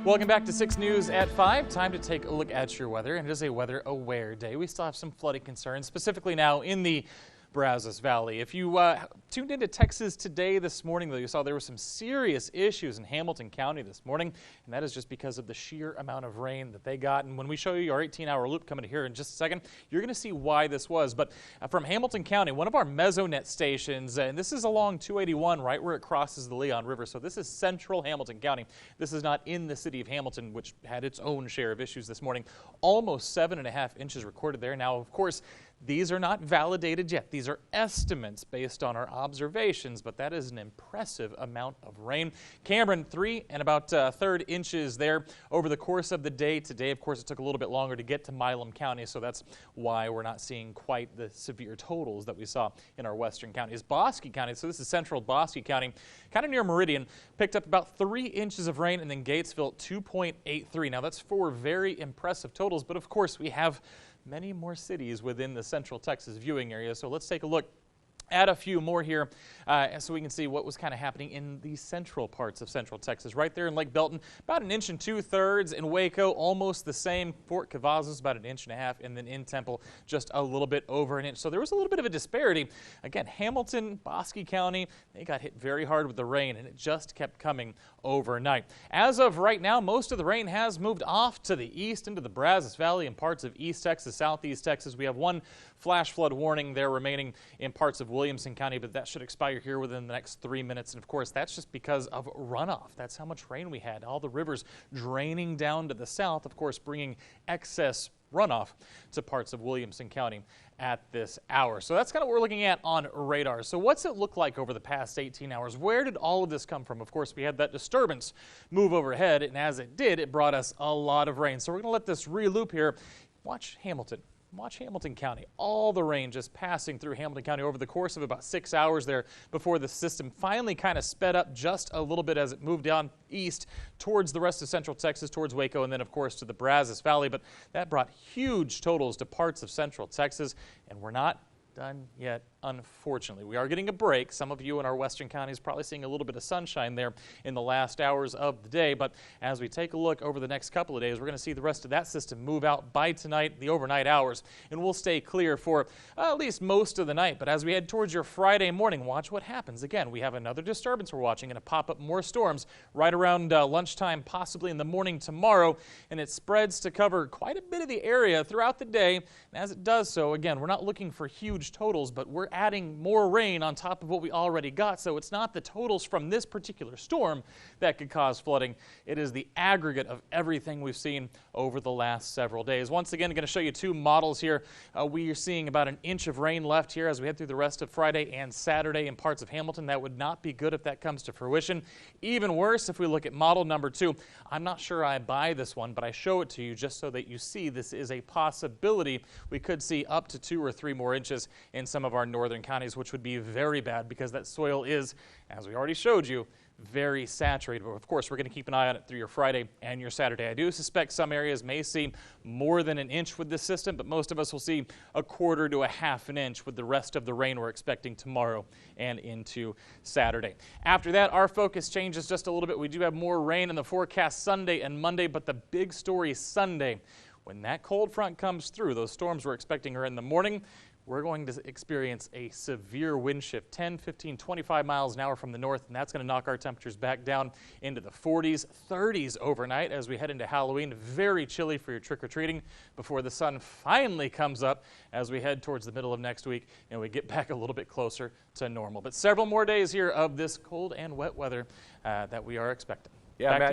Welcome back to 6 News at 5. Time to take a look at your weather, and it is a weather aware day. We still have some flooding concerns, specifically now in the Brazos Valley. If you tuned into Texas Today this morning, though, you saw there were some serious issues in Hamilton County this morning, and that is just because of the sheer amount of rain that they got. And when we show you our 18-hour loop coming here in just a second, you're going to see why this was. But from Hamilton County, one of our Mesonet stations, and this is along 281, right where it crosses the Leon River. So this is central Hamilton County. This is not in the city of Hamilton, which had its own share of issues this morning. Almost 7.5 inches recorded there. Now, of course, these are not validated yet. These are estimates based on our observations, but that is an impressive amount of rain. Cameron, 3 and about 1/3 inches there over the course of the day. Today, of course, it took a little bit longer to get to Milam County, so that's why we're not seeing quite the severe totals that we saw in our western counties. Bosque County, so this is central Bosque County, kind of near Meridian, picked up about 3 inches of rain, and then Gatesville 2.83. Now, that's 4 very impressive totals, but of course, we have many more cities within the Central Texas viewing area. So let's take a look at a few more here so we can see what was kind of happening in the central parts of Central Texas. Right there in Lake Belton, about 1 2/3 inches. In Waco, almost the same. Fort Cavazos, about 1.5 inches. And then in Temple, just a little bit over an inch. So there was a little bit of a disparity. Again, Hamilton, Bosque County, they got hit very hard with the rain, and it just kept coming overnight. As of right now, most of the rain has moved off to the east into the Brazos Valley and parts of East Texas, Southeast Texas. We have one flash flood warning there remaining in parts of Williamson County, but that should expire here within the next 3 minutes. And of course, that's just because of runoff. That's how much rain we had. All the rivers draining down to the south, of course, bringing excess runoff to parts of Williamson County at this hour. So that's kind of what we're looking at on radar. So what's it look like over the past 18 hours? Where did all of this come from? Of course, we had that disturbance move overhead, and as it did, it brought us a lot of rain. So we're going to let this re-loop here. Watch Hamilton. Watch Hamilton County. All the rain just passing through Hamilton County over the course of about 6 hours there before the system finally kind of sped up just a little bit as it moved down east towards the rest of Central Texas, towards Waco, and then, of course, to the Brazos Valley. But that brought huge totals to parts of Central Texas, and we're not done yet, unfortunately. We are getting a break. Some of you in our western counties probably seeing a little bit of sunshine there in the last hours of the day, but as we take a look over the next couple of days, we're going to see the rest of that system move out by tonight, the overnight hours, and we'll stay clear for at least most of the night. But as we head towards your Friday morning, watch what happens. Again, we have another disturbance we're watching, going to pop up more storms right around lunchtime, possibly in the morning tomorrow, and it spreads to cover quite a bit of the area throughout the day. And as it does so, again, we're not looking for huge totals, but we're adding more rain on top of what we already got. So it's not the totals from this particular storm that could cause flooding. It is the aggregate of everything we've seen over the last several days. Once again, I'm going to show you 2 models here. We are seeing about 1 inch of rain left here as we head through the rest of Friday and Saturday in parts of Hamilton. That would not be good if that comes to fruition. Even worse if we look at model number 2. I'm not sure I buy this one, but I show it to you just so that you see this is a possibility. We could see up to 2 or 3 more inches in some of our northern counties, which would be very bad because that soil is, as we already showed you, very saturated. But of course, we're going to keep an eye on it through your Friday and your Saturday. I do suspect some areas may see more than 1 inch with this system, but most of us will see 1/4 to 1/2 inch with the rest of the rain we're expecting tomorrow and into Saturday. After that, our focus changes just a little bit. We do have more rain in the forecast Sunday and Monday, but the big story Sunday, when that cold front comes through, those storms we're expecting are in the morning, we're going to experience a severe wind shift, 10, 15, 25 miles an hour from the north, and that's going to knock our temperatures back down into the 40s, 30s overnight as we head into Halloween. Very chilly for your trick-or-treating before the sun finally comes up as we head towards the middle of next week and we get back a little bit closer to normal. But several more days here of this cold and wet weather that we are expecting. Yeah, Matt.